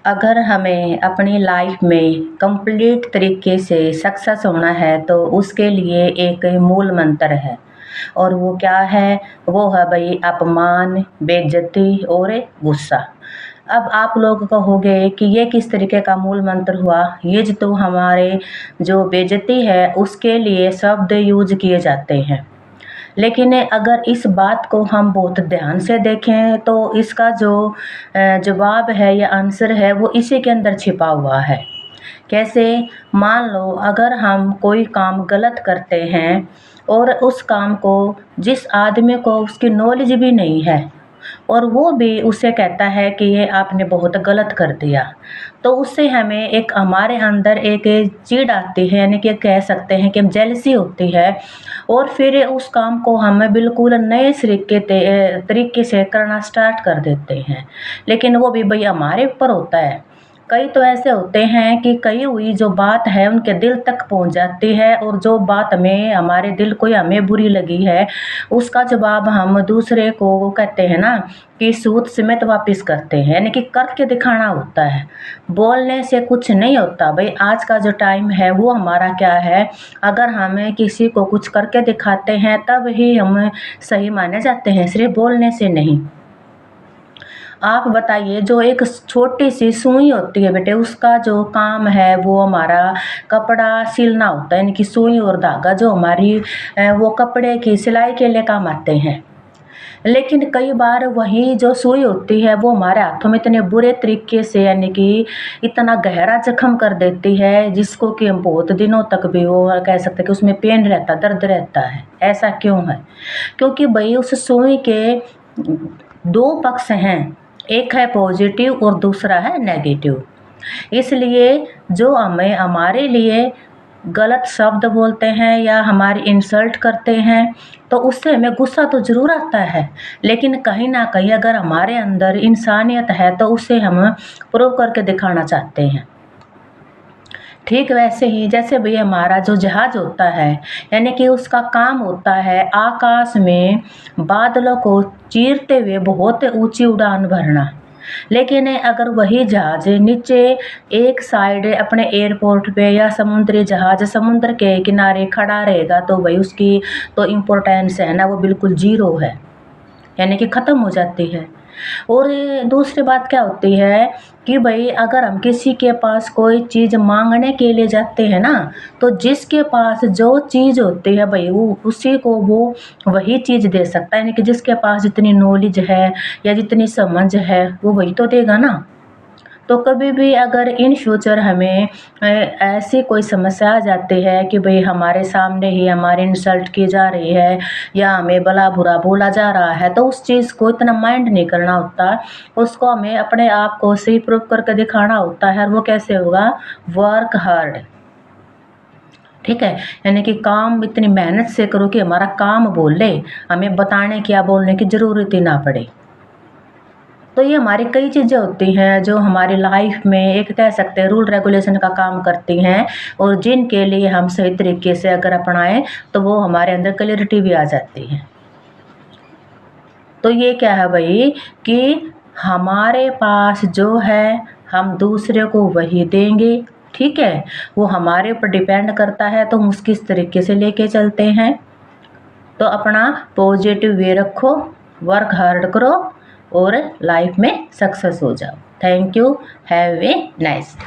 अगर हमें अपनी लाइफ में कंप्लीट तरीके से सक्सेस होना है तो उसके लिए एक मूल मंत्र है। और वो क्या है? वो है भाई अपमान, बेइज्जती और गुस्सा। अब आप लोग कहोगे कि ये किस तरीके का मूल मंत्र हुआ? ये जो तो हमारे जो बेइज्जती है उसके लिए शब्द यूज किए जाते हैं। लेकिन अगर इस बात को हम बहुत ध्यान से देखें तो इसका जो जवाब है या आंसर है वो इसी के अंदर छिपा हुआ है। कैसे? मान लो अगर हम कोई काम गलत करते हैं और उस काम को जिस आदमी को उसकी नॉलेज भी नहीं है और वो भी उससे कहता है कि ये आपने बहुत गलत कर दिया, तो उससे हमें एक हमारे अंदर एक चिढ़ आती है, यानी कि कह सकते हैं कि जेलसी होती है। और फिर उस काम को हम बिल्कुल नए तरीके से करना स्टार्ट कर देते हैं। लेकिन वो भी भाई हमारे ऊपर होता है। कई तो ऐसे होते हैं कि कही हुई जो बात है उनके दिल तक पहुंच जाती है, और जो बात हमें हमारे दिल को या हमें बुरी लगी है उसका जवाब हम दूसरे को वो कहते हैं ना कि सूत समेत वापिस करते हैं, यानी कि करके दिखाना होता है। बोलने से कुछ नहीं होता भाई। आज का जो टाइम है वो हमारा क्या है, अगर हमें किसी को कुछ करके दिखाते हैं तब ही हम सही माने जाते हैं, सिर्फ बोलने से नहीं। आप बताइए, जो एक छोटी सी सुई होती है बेटे, उसका जो काम है वो हमारा कपड़ा सिलना होता है, यानी कि सुई और धागा जो हमारी वो कपड़े की सिलाई के लिए काम आते हैं। लेकिन कई बार वही जो सुई होती है वो हमारे हाथों में इतने बुरे तरीके से, यानी कि इतना गहरा जख्म कर देती है जिसको कि हम बहुत दिनों तक भी वो कह सकते हैं कि उसमें पेन रहता, दर्द रहता है। ऐसा क्यों है? क्योंकि भाई उस सुई के दो पक्ष हैं, एक है पॉजिटिव और दूसरा है नेगेटिव। इसलिए जो हमें हमारे लिए गलत शब्द बोलते हैं या हमारी इंसल्ट करते हैं तो उससे हमें गुस्सा तो ज़रूर आता है, लेकिन कहीं ना कहीं अगर हमारे अंदर इंसानियत है तो उसे हम प्रूव करके दिखाना चाहते हैं। ठीक वैसे ही जैसे भाई हमारा जो जहाज होता है, यानी कि उसका काम होता है आकाश में बादलों को चीरते हुए बहुत ऊंची उड़ान भरना। लेकिन अगर वही जहाज नीचे एक साइड अपने एयरपोर्ट पे या समुद्री जहाज समुद्र के किनारे खड़ा रहेगा तो भाई उसकी तो इम्पोर्टेंस है ना वो बिल्कुल जीरो है, यानी कि ख़त्म हो जाती है। और दूसरी बात क्या होती है कि भाई अगर हम किसी के पास कोई चीज़ मांगने के लिए जाते हैं ना, तो जिसके पास जो चीज़ होती है भाई वो उसी को वो वही चीज़ दे सकता है, यानी कि जिसके पास जितनी नॉलेज है या जितनी समझ है वो वही तो देगा ना। तो कभी भी अगर इन फ्यूचर हमें ऐसी कोई समस्या आ जाती है कि भाई हमारे सामने ही हमारी इंसल्ट की जा रही है या हमें भला बुरा बोला जा रहा है, तो उस चीज़ को इतना माइंड नहीं करना होता, उसको हमें अपने आप को सही प्रूव करके दिखाना होता है। और वो कैसे होगा? Work hard. ठीक है, यानी कि काम इतनी मेहनत से करो कि हमारा काम बोले, हमें बताने की या बोलने की ज़रूरत ही ना पड़े। तो ये हमारी कई चीज़ें होती हैं जो हमारी लाइफ में एक कह सकते हैं रूल रेगुलेशन का काम करती हैं, और जिनके लिए हम सही तरीके से अगर अपनाएं तो वो हमारे अंदर क्लैरिटी भी आ जाती है। तो ये क्या है भाई कि हमारे पास जो है हम दूसरे को वही देंगे। ठीक है, वो हमारे ऊपर डिपेंड करता है तो हम उसको किस तरीके से लेके चलते हैं। तो अपना पॉजिटिव वे रखो, वर्क हार्ड करो और लाइफ में सक्सेस हो जाओ। Thank you, have a nice day.